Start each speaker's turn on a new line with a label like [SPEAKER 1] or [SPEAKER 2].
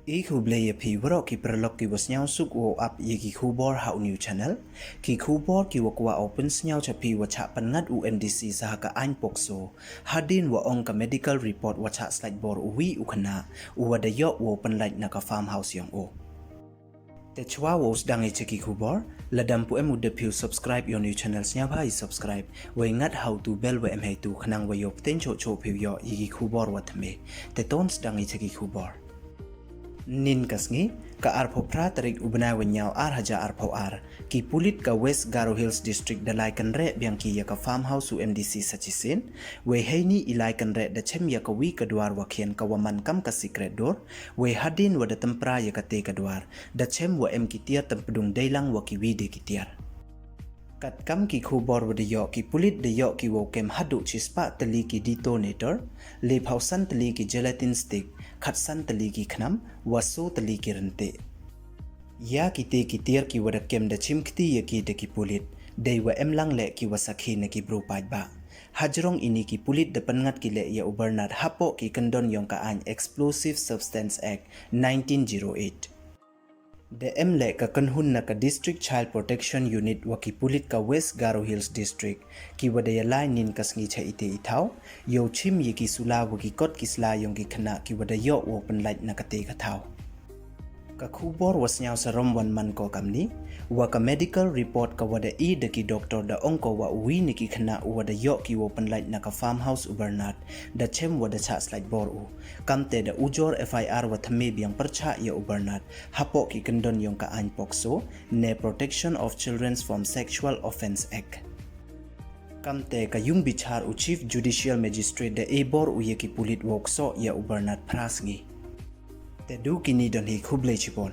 [SPEAKER 1] Blay a P. Rocky Perlocky was now suk wo up Yiki Kubor how new channel. Ki Kubor ki wakwa opens now chapi watch PNgat M.D.C sahaka ein POCSO. Hadien wa onka medical report watch slaitbor uwi Khynnah uwada yok wo penlight naka farmhouse yang o. The Chah was dang Cheki Kubor, Ladam pu emu de subscribe your new channels nya bhai subscribe, we ngat how to bell we em tu khanang we yok ten cho piu yo Yiki Kubor watme, the tons dang Cheki Kubor. Nin kasngi ka arpo pratarik ubna wenyau haja arpo ki pulit ka West Garo Hills District dalai kan re biang ki ya ka farmhouse u M.D.C sachisin we heini ilai kan re da chem ya ka wi ka duar wakhian ka waman kam ka secret door we hadien wa da tempra ya ka te ka duar da chem wa em ki tiar tempedung dailang wa ki wi de ki tiar kat kam ki Kubor wa de yo ki pulit de yo ki wo kem hadu chispa tali ki detonator le phausan tali ki gelatin stick khatsan tali ki khnam waso tali ki rente ya ki te ki tiar ki wada kem da chimkti ya ki de ki pulit dei wa em lang le ki wasakhi na ki bro pai ba hajrong ini ki pulit de PNgat ki le ya ubernat hapo ki kandon yong ka an Explosive Substance Act 1908 The M.D.C ka kanhun na ka District Child Protection Unit wa ki pulit ka West Garo Hills District ki wadaya lai nin kasngi cha ite itaw yo chim yi ki sula wa ki kot ki sla yong ki Khynnah ki wadayo wo penlight na ka te ka thaw ka Kubor was nyaw sa romwan man ko kamni wa ka medical report ka wada de ki doctor da ongko wa uwi ni ki Khynnah wadayo ki wo penlight na ka farmhouse ubernat da chem wada cha slaitbor u kamte da ujor FIR wa thame biang percha ya ubernat hapo ki kendon yong ka an POCSO ne Protection of Children from Sexual Offense Act kamte ka yung bichar u Chief Judicial Magistrate da ebor u ye ki pulit wokso ya ubernat prasngi te du kini don hi khublei chipon